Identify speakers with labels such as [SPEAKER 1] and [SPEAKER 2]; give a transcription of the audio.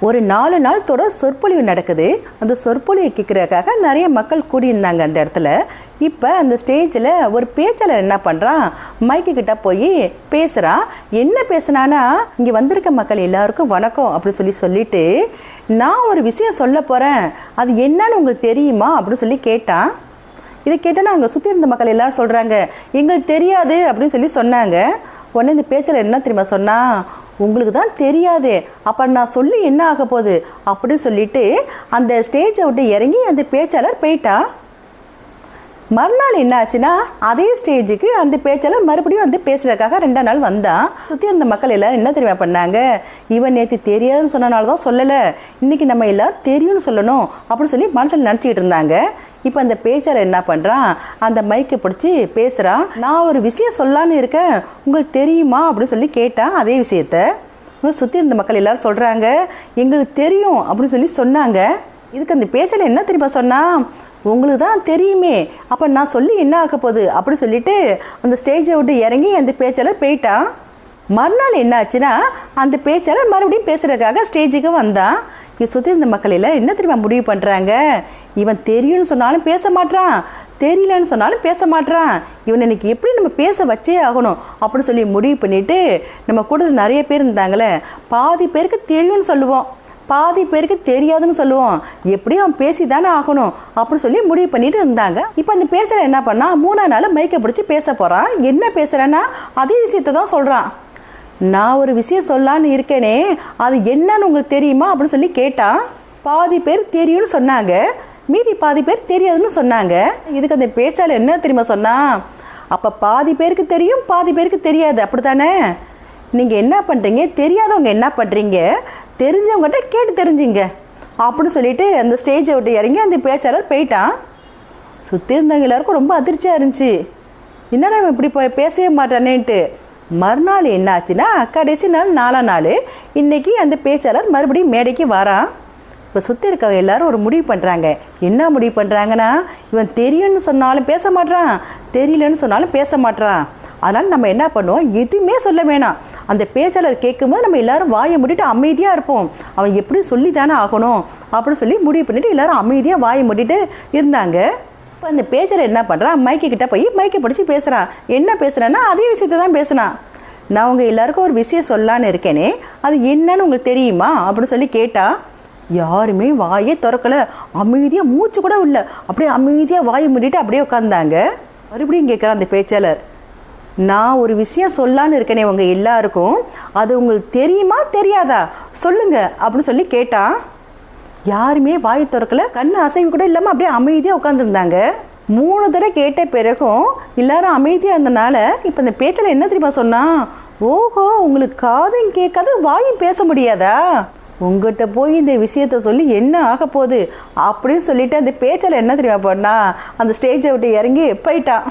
[SPEAKER 1] ஒரு 4 நாள் தொடர் சொற்பொழிவு நடக்குது. அந்த சொற்பொழிவை கேட்குறதுக்காக நிறைய மக்கள் கூடியிருந்தாங்க அந்த இடத்துல. இப்போ அந்த ஸ்டேஜில் ஒரு பேச்சாளர் என்ன பண்ணுறான், மைக்கு கிட்ட போய் பேசுகிறான். என்ன பேசுனான்னா, இங்கே வந்திருக்க மக்கள் எல்லாருக்கும் வணக்கம் அப்படி சொல்லிட்டு நான் ஒரு விஷயம் சொல்ல போகிறேன், அது என்னன்னு உங்களுக்கு தெரியுமா அப்படின்னு சொல்லி கேட்டான். இதை கேட்டோன்னா அங்கே சுற்றி இருந்த மக்கள் எல்லாரும் சொல்கிறாங்க, எங்களுக்கு தெரியாது அப்படின்னு சொன்னாங்க. உடனே இந்த பேச்சாளர் என்ன தெரியுமா சொன்னால், உங்களுக்கு தான் தெரியாதே, அப்போ நான் சொல்லி என்ன ஆக போகுது அப்படின்னு சொல்லிட்டு அந்த ஸ்டேஜை விட்டு இறங்கி அந்த பேச்சாளர் போயிட்டா. மறுநாள் என்ன ஆச்சுன்னா, அதே ஸ்டேஜுக்கு அந்த பேச்சாளர் மறுபடியும் வந்து பேசுகிறதுக்காக 2ஆம் நாள் வந்தான். சுற்றி இருந்த மக்கள் எல்லோரும் என்ன தெரியுமா பண்ணாங்க, இவன் நேற்று தெரியாதுன்னு சொன்னனால தான் சொல்லலை, இன்றைக்கி நம்ம எல்லோரும் தெரியும்னு சொல்லணும் அப்படின்னு சொல்லி மனசில் நினச்சிக்கிட்டு இருந்தாங்க. இப்போ அந்த பேச்சாளர் என்ன பண்ணுறான், அந்த மைக்கை பிடிச்சி பேசுகிறான். நான் ஒரு விஷயம் சொல்லலான்னு இருக்கேன், உங்களுக்கு தெரியுமா அப்படின்னு சொல்லி கேட்டான். அதே விஷயத்த சுற்றி இருந்த மக்கள் எல்லோரும் சொல்கிறாங்க, எங்களுக்கு தெரியும் அப்படின்னு சொன்னாங்க. இதுக்கு அந்த பேச்சாளர் என்ன தெரியுமா சொன்னால், உங்களுக்கு தான் தெரியுமே, அப்போ நான் சொல்லி என்ன ஆக போகுது அப்படி சொல்லிட்டு அந்த ஸ்டேஜை விட்டு இறங்கி அந்த பேச்சாளர் போயிட்டான். மறுநாள் என்ன ஆச்சுன்னா, அந்த பேச்சாளர் மறுபடியும் பேசுகிறதுக்காக ஸ்டேஜுக்கு வந்தான். இங்கே சுற்றி இருந்த மக்கள் எல்லாம் என்ன தெரியுமா முடிவு பண்ணுறாங்க, இவன் தெரியும்னு சொன்னாலும் பேச மாட்டான், தெரியலன்னு சொன்னாலும் பேச மாட்டான், இவன் இன்னைக்கு எப்படி நம்ம பேச வச்சே ஆகணும் அப்படின்னு சொல்லி முடிவு பண்ணிவிட்டு, நம்ம கூட நிறைய பேர் இருந்தாங்களே, பாதி பேருக்கு தெரியும்னு சொல்லுவோம், பாதி பேருக்கு தெரியாதுன்னு சொல்லுவோம், எப்படியும் அவன் பேசி தானே ஆகணும் அப்படின்னு சொல்லி முடிவு பண்ணிட்டு இருந்தாங்க. இப்போ அந்த பேசுகிற என்ன பண்ணா, 3ஆம் நாள் மைக்கை பிடிச்சி பேச போகிறான். என்ன பேசுகிறேன்னா அதே விஷயத்த தான் சொல்கிறான். நான் ஒரு விஷயம் சொல்லலான்னு இருக்கேனே, அது என்னன்னு உங்களுக்கு தெரியுமா அப்படின்னு சொல்லி கேட்டான். பாதி பேர் தெரியும்னு சொன்னாங்க, மீதி பாதி பேர் தெரியாதுன்னு சொன்னாங்க. இதுக்கு அந்த பேச்சாளர் என்ன தெரியுமா சொன்னா, அப்போ பாதி பேருக்கு தெரியும் பாதி பேருக்கு தெரியாது அப்படி தானே, நீங்கள் என்ன பண்ணுறீங்க, தெரியாதவங்க என்ன பண்ணுறீங்க, தெரிஞ்சவங்ககிட்ட கேட்டு தெரிஞ்சுங்க அப்படின்னு சொல்லிட்டு அந்த ஸ்டேஜை விட்டு இறங்கி அந்த பேச்சாளர் போயிட்டான். சுற்றி இருந்தவங்க எல்லாருக்கும் ரொம்ப அதிர்ச்சியாக இருந்துச்சு, என்னடா இவன் இப்படி பேசவே மாட்டானேன்ட்டு. மறுநாள் என்ன ஆச்சுன்னா, கடைசி நாள் 4ஆம் நாள் இன்றைக்கி அந்த பேச்சாளர் மறுபடியும் மேடைக்கு வரான். இப்போ சுற்றி இருக்கவங்க எல்லோரும் ஒரு முடிவு பண்ணுறாங்க. என்ன முடிவு பண்ணுறாங்கன்னா, இவன் தெரியும்னு சொன்னாலும் பேச மாட்டான், தெரியலன்னு சொன்னாலும் பேச மாட்டான், அதனால் நம்ம என்ன பண்ணுவோம், எதுவுமே சொல்ல வேணாம், அந்த பேச்சாளர் கேட்கும்போது நம்ம எல்லோரும் வாயை மூடிட்டு அமைதியாக இருப்போம், அவன் எப்படி சொல்லி தானே ஆகணும் அப்படின்னு சொல்லி முடிவு பண்ணிவிட்டு எல்லோரும் அமைதியாக வாயை மூடிட்டு இருந்தாங்க. இப்போ அந்த பேச்சாளர் என்ன பண்ணுறான், மைக்கு கிட்டே போய் மைக்கை பிடிச்சி பேசுகிறான். என்ன பேசுகிறான்னா அதே விஷயத்தை தான் பேசுனான். நான் உங்கள் எல்லாருக்கும் ஒரு விஷயம் சொல்லலான்னு இருக்கேனே, அது என்னன்னு உங்களுக்கு தெரியுமா அப்படின்னு சொல்லி கேட்டால் யாருமே வாயே திறக்கலை, அமைதியாக மூச்சு கூட இல்லை, அப்படியே அமைதியாக வாயை மூடிட்டு அப்படியே உட்காந்தாங்க. மறுபடியும் கேட்குறான் அந்த பேச்சாளர், நான் ஒரு விஷயம் சொல்லலான்னு இருக்கேனே உங்கள் எல்லாருக்கும், அது உங்களுக்கு தெரியுமா தெரியாதா சொல்லுங்க அப்படின்னு சொல்லி கேட்டான். யாருமே வாய் திறக்கலை, கண்ணு அசைவு கூட இல்லாமல் அப்படியே அமைதியாக உட்காந்துருந்தாங்க. 3 தடவை கேட்ட பிறகும் எல்லாரும் அமைதியாக இருந்தனால இப்போ இந்த பேச்சாளர் என்ன தெரியுமா சொன்னா, ஓஹோ உங்களுக்கு காதும் கேட்காது வாயும் பேச முடியாதா, உங்கள்கிட்ட போய் இந்த விஷயத்த சொல்லி என்ன ஆக போகுது அப்படின்னு சொல்லிட்டு அந்த பேச்சாளர் என்ன தெரியுமா பண்ணா, அந்த ஸ்டேஜை விட்டு இறங்கி போயிட்டான்.